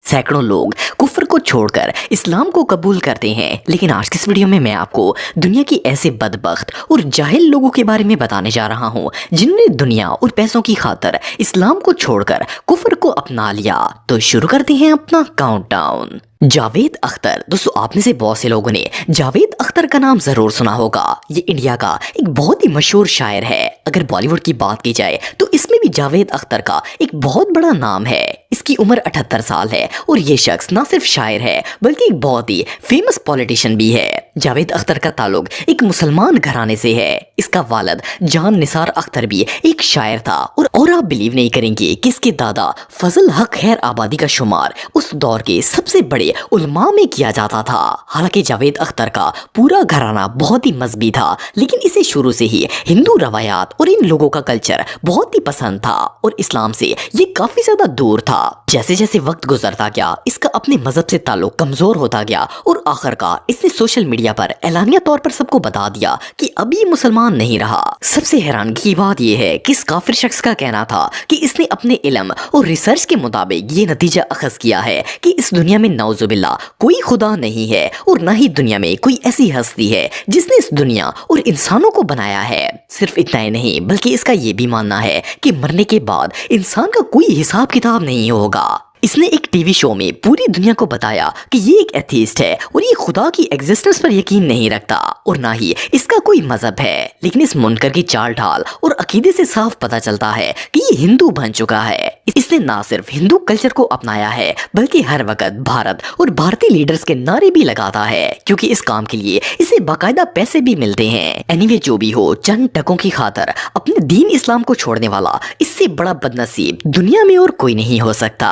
सैकड़ों लोग कुफ्र को छोड़कर इस्लाम को कबूल करते हैं, लेकिन आज की इस वीडियो में मैं आपको दुनिया की ऐसे बदबख्त और जाहिल लोगों के बारे में बताने जा रहा हूं जिन्होंने दुनिया और पैसों की खातिर इस्लाम को छोड़कर कुफ्र को अपना लिया। तो शुरू करते हैं अपना काउंटडाउन। जावेद अख्तर। दोस्तों, आप में से बहुत से लोगों ने जावेद अख्तर का नाम जरूर सुना होगा। ये इंडिया का एक बहुत ही मशहूर शायर है। अगर बॉलीवुड की बात की जाए तो इसमें भी जावेद अख्तर का एक बहुत बड़ा नाम है। इसकी उम्र 78 साल है और ये शख्स ना सिर्फ शायर है बल्कि एक बहुत ही फेमस पॉलिटिशियन भी है। जावेद अख्तर का ताल्लुक एक मुसलमान घराने से है। इसका वालिद जान निसार अख्तर भी एक शायर था और आप बिलीव नहीं करेंगे कि इसके दादा फजल हक खैर आबादी का शुमार उस दौर के सबसे बड़े उलमा में किया जाता था। हालांकि जावेद अख्तर का पूरा घराना बहुत ही मजहबी था, लेकिन इसे शुरू से ही हिंदू रवायात और इन लोगों का कल्चर बहुत ही पसंद था और इस्लाम से ये काफी ज्यादा दूर था। जैसे जैसे वक्त गुजरता गया, इसका अपने मजहब से ताल्लुक कमजोर होता गया और आखिरकार इसने सोशल मीडिया पर एलानिया तौर पर सबको बता दिया कि अब ये मुसलमान नहीं रहा। सबसे हैरानगी की बात यह है कि इस काफिर शख्स का कहना था कि इसने अपने इल्म और रिसर्च के मुताबिक ये नतीजा अखज किया है कि इस दुनिया में नौजुबिल्ला कोई खुदा नहीं है और न ही दुनिया में कोई ऐसी हस्ती है जिसने इस दुनिया और इंसानों को बनाया है। सिर्फ इतना ही नहीं बल्कि इसका ये भी मानना है कि मरने के बाद इंसान का कोई हिसाब किताब नहीं होगा। इसने एक टीवी शो में पूरी दुनिया को बताया कि ये एक एथीस्ट है और ये खुदा की एग्जिस्टेंस पर यकीन नहीं रखता और ना ही इसका कोई मजहब है। लेकिन इस मुनकर की चाल ढाल और अकीदे से साफ पता चलता है कि ये हिंदू बन चुका है। इसने ना सिर्फ हिंदू कल्चर को अपनाया है बल्कि हर वक्त भारत और भारतीय लीडर्स के नारे भी लगाता है, क्योंकि इस काम के लिए इसे बाकायदा पैसे भी मिलते हैं। एनीवे, जो भी हो, चंद टकों की खातिर अपने दीन इस्लाम को छोड़ने वाला इससे बड़ा बदनसीब दुनिया में और कोई नहीं हो सकता।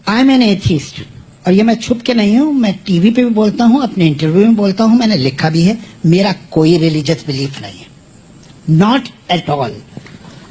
आई एम एन एथिस्ट, और ये मैं छुप के नहीं हूँ, मैं टीवी पे भी बोलता हूँ, अपने इंटरव्यू में बोलता हूँ, मैंने लिखा भी है। मेरा कोई रिलीजियस बिलीफ नहीं है, not at all.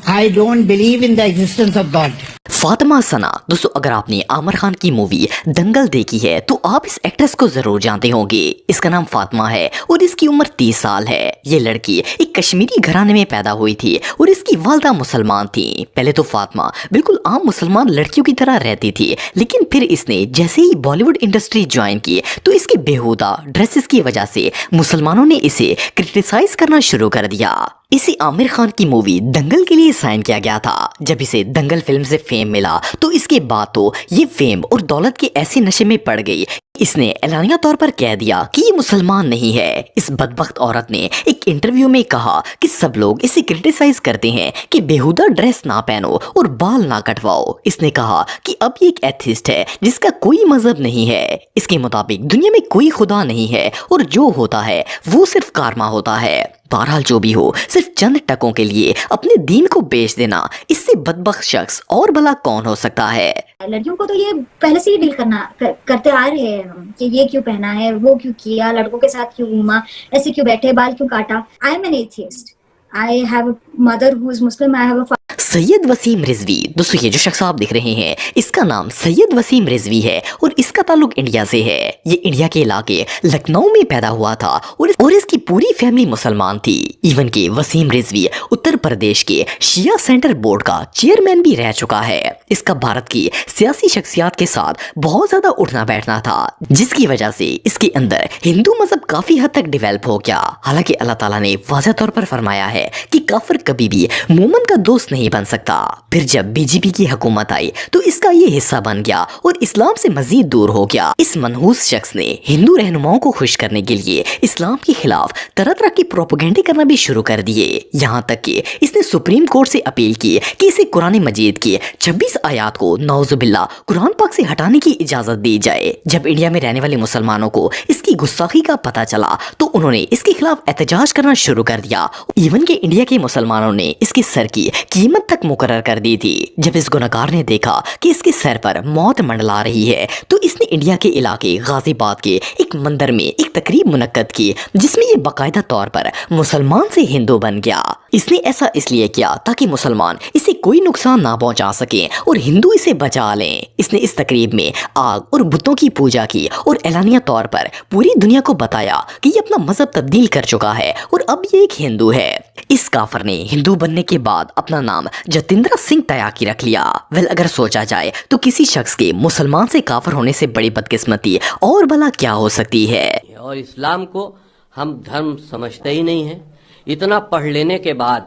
I don't believe in the existence of God. Fatima Sana. दोस्तों, अगर आपने आमिर खान की मूवी दंगल देखी है तो आप इस एक्ट्रेस को जरूर जानते होंगे। इसका नाम फातिमा है और इसकी उम्र 30 साल है। ये लड़की एक कश्मीरी घराने में पैदा हुई थी और इसकी वालदा मुसलमान थी। पहले तो फातिमा बिल्कुल आम मुसलमान लड़कियों की तरह रहती थी, लेकिन फिर इसने जैसे ही बॉलीवुड इंडस्ट्री ज्वाइन की तो इसके बेहुदा ड्रेसेस की वजह से मुसलमानों ने इसे क्रिटिसाइज करना शुरू कर दिया। इसे आमिर खान की मूवी दंगल के लिए साइन किया गया था। जब इसे दंगल फिल्म से फेम मिला तो इसके बाद तो ये फेम और दौलत के ऐसे नशे में पड़ गई, इसने एलानिया तौर पर कह दिया कि ये मुसलमान नहीं है। इस बदबख्त औरत ने एक इंटरव्यू में कहा कि सब लोग इसे क्रिटिसाइज करते हैं कि बेहुदा ड्रेस ना पहनो और बाल ना कटवाओ। इसने कहा कि अब ये एक एथिस्ट है जिसका कोई मजहब नहीं है। इसके मुताबिक दुनिया में कोई खुदा नहीं है और जो होता है वो सिर्फ कारमा होता है। बहरहाल, जो भी हो, सिर्फ चंद टकों के लिए अपने दीन को बेच देना, इससे बदबख्त शख्स और भला कौन हो सकता है। लड़कियों को तो ये पहले से ही डील करते आ रहे हैं हम कि ये क्यों पहना है, वो क्यों किया, लड़कों के साथ क्यों घूमा, ऐसे क्यों बैठे, बाल क्यों काटा। I am an atheist, I have a mother who is Muslim, I have a Syed Wasim Rizvi. दोस्तों, ये जो शख्स आप देख रहे हैं इसका नाम सैयद वसीम रिजवी है और इसका ताल्लुक इंडिया से है। ये इंडिया के इलाके लखनऊ में पैदा हुआ था और इसकी पूरी फैमिली मुसलमान थी। इवन के वसीम रिजवी उत्तर प्रदेश के शिया सेंटर बोर्ड का चेयरमैन भी रह चुका है। इसका भारत की सियासी शख्सियत के साथ बहुत ज्यादा उठना बैठना था, जिसकी वजह से इसके अंदर हिंदू मजहब काफी हद तक डेवलप हो गया। हालांकि अल्लाह ताला ने वाज़ेह तौर पर फरमाया है कि काफिर कभी भी मोमिन का दोस्त नहीं बन सकता। फिर जब बीजेपी की हुकूमत आई तो इसका ये हिस्सा बन गया और इस्लाम से मजीद दूर हो गया। इस मनहूस शख्स ने हिंदू रहनुमाओं को खुश करने के लिए इस्लाम के खिलाफ तरह तरह की प्रोपेगेंडे करना भी शुरू कर दिए। यहाँ तक कि इसने सुप्रीम कोर्ट से अपील की कि इसे कुरान मजीद की 26 आयात को नौजुबिल्ला कुरान पाक से हटाने की इजाजत दी जाए। जब इंडिया में रहने वाले मुसलमानों को इसकी गुस्ताखी का पता चला तो उन्होंने इसके खिलाफ एहतजाज करना शुरू कर दिया। इवन के इंडिया के मुसलमानों ने इसके सर की कीमत तक मुकर्रर कर दी थी। जब इस गुनहगार ने देखा कि इसके सर पर मौत मंडला रही है तो इसने इंडिया के इलाके गाजियाबाद के एक मंदिर में एक तकरीब मुनक्कद की, जिसमें ये बाकायदा तौर पर मुसलमान से हिंदू बन गया। اس نے ایسا اس لیے کیا تاکہ مسلمان اسے کوئی نقصان نہ پہنچا سکیں اور ہندو اسے بچا لیں۔ اس نے اس تقریب میں آگ اور بتوں کی پوجا کی اور اعلانیہ طور پر پوری دنیا کو بتایا کہ یہ اپنا مذہب تبدیل کر چکا ہے اور اب یہ ایک ہندو ہے۔ اس کافر نے ہندو بننے کے بعد اپنا نام جتیندر سنگھ تیاکی رکھ لیا۔ اگر سوچا جائے تو کسی شخص کے مسلمان سے کافر ہونے سے بڑی بدقسمتی اور بلا کیا ہو سکتی ہے۔ اور اسلام کو ہم دھرم سمجھتے ہی نہیں ہیں، اتنا پڑھ لینے کے بعد۔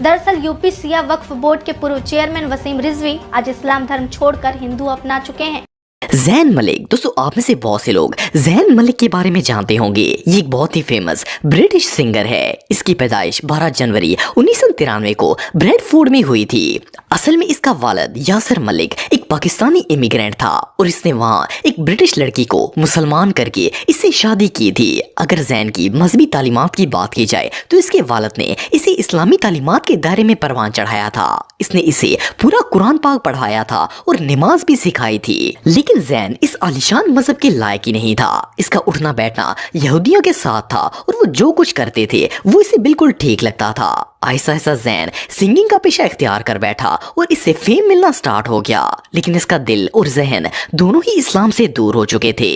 دراصل یو پی سیاہ وقف بورڈ کے پورو چیئرمین وسیم رضوی آج اسلام دھرم چھوڑ کر ہندو اپنا چکے ہیں۔ زین ملک، دوستو آپ میں سے بہت سے لوگ زین ملک کے بارے میں جانتے ہوں گے۔ یہ ایک بہت ہی فیمس برٹش سنگر ہے۔ اس کی پیدائش 12 جنوری 1993 کو بریڈ فورڈ میں ہوئی تھی۔ اصل میں اس کا والد یاسر ملک ایک پاکستانی امیگرینٹ تھا اور اس نے وہاں ایک برٹش لڑکی کو مسلمان کر کے اس سے شادی کی تھی۔ اگر زین کی مذہبی تعلیمات کی بات کی جائے تو اس کے والد نے اسے اسلامی تعلیمات کے دائرے میں پروان چڑھایا تھا۔ اس نے اسے پورا قرآن پاک پڑھایا تھا اور نماز بھی سکھائی تھی، لیکن زین اس عالیشان مذہب کے لائق ہی نہیں تھا۔ اس کا اٹھنا بیٹھنا یہودیوں کے ساتھ تھا اور وہ جو کچھ کرتے تھے وہ اسے بالکل ٹھیک لگتا تھا۔ آہستہ آہستہ زین سنگنگ کا پیشہ اختیار کر بیٹھا اور اس سے فیم ملنا سٹارٹ ہو گیا، لیکن اس کا دل اور ذہن دونوں ہی اسلام سے دور ہو چکے تھے۔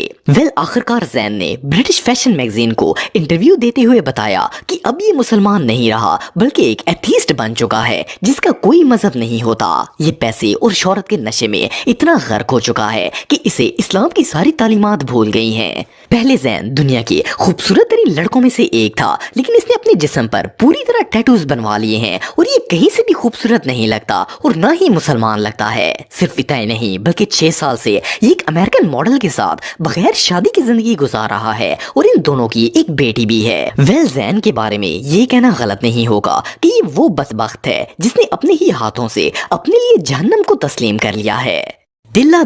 آخرکار زین نے برٹش فیشن میگزین کو انٹرویو دیتے ہوئے بتایا کہ اب یہ مسلمان نہیں رہا بلکہ ایک ایتھیسٹ بن چکا ہے جس کا کوئی مذہب نہیں ہوتا۔ یہ پیسے اور شہرت کے نشے میں اتنا غرق ہو چکا ہے کہ اسے اسلام کی ساری تعلیمات بھول گئی ہیں۔ پہلے زین دنیا کے خوبصورت ترین لڑکوں میں سے ایک تھا، لیکن اس نے اپنے جسم پر پوری طرح ٹیٹوز بنوا لیے ہیں اور یہ کہیں سے بھی خوبصورت نہیں لگتا اور نہ ہی مسلمان لگتا ہے۔ صرف اتنا ہی نہیں بلکہ 6 سال سے یہ ایک امریکن ماڈل کے ساتھ بغیر شادی کی زندگی گزار رہا ہے اور ان دونوں کی ایک بیٹی بھی ہے۔ زین کے بارے میں یہ کہنا غلط نہیں ہوگا کہ یہ وہ بدبخت ہے جس نے اپنے ہی ہاتھوں سے اپنے لیے جہنم کو تسلیم کر لیا ہے۔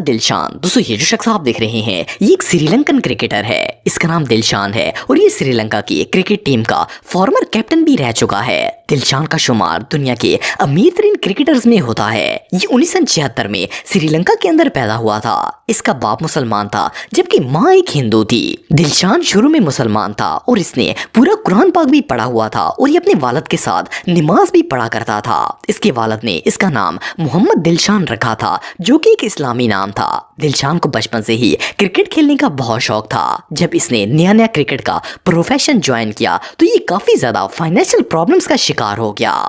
دلشان، دوستو یہ جو شخص آپ دیکھ رہے ہیں یہ ایک سری لنکن کرکٹر ہے۔ اس کا نام دلشان ہے اور یہ سری لنکا کی کرکٹ ٹیم کا فارمر کیپٹن بھی رہ چکا ہے۔ دلشان کا شمار دنیا کے امیر ترین کرکٹرز میں ہوتا ہے۔ یہ 1976 میں سری لنکا کے اندر پیدا ہوا تھا۔ اس کا باپ مسلمان تھا جبکہ ماں ایک ہندو تھی۔ دلشان شروع میں مسلمان تھا اور اس نے پورا قرآن پاک بھی پڑھا ہوا تھا اور یہ اپنے والد کے ساتھ نماز بھی پڑھا کرتا تھا۔ اس کے والد نے اس کا نام محمد دلشان رکھا تھا جو کہ ایک اسلامی نام تھا۔ دلشان کو بچپن سے ہی کرکٹ کھیلنے کا بہت شوق تھا۔ جب اس نے نیا کرکٹ کا پروفیشن جوائن کیا تو یہ کافی زیادہ فائنینشل پرابلمز کا شکار ہو گیا۔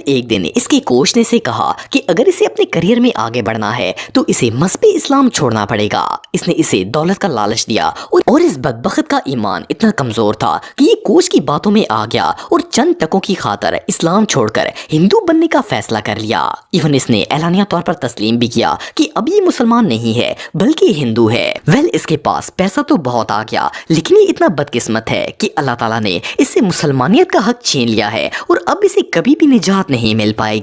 ایک دن اس کے کوچ نے اسے کہا کہ اگر اسے اپنے کریئر میں آگے بڑھنا ہے تو اسے مذہب اسلام چھوڑنا پڑے گا۔ اس نے اسے دولت کا لالچ دیا اور اس بدبخت کا ایمان اتنا کمزور تھا کہ یہ کوچ کی باتوں میں آ گیا اور چند ٹکوں کی خاطر اسلام چھوڑ کر ہندو بننے کا فیصلہ کر لیا۔ ایون اس نے اعلانیہ طور پر تسلیم بھی کیا کہ اب یہ مسلمان نہیں ہے بلکہ ہندو ہے۔ اس کے پاس پیسہ تو بہت آ گیا لیکن یہ اتنا بدقسمت ہے کہ اللہ تعالیٰ نے اس سے مسلمانیت کا حق چھین لیا ہے اور اب اسے کبھی بھی نجات نہیں مل پائے گی۔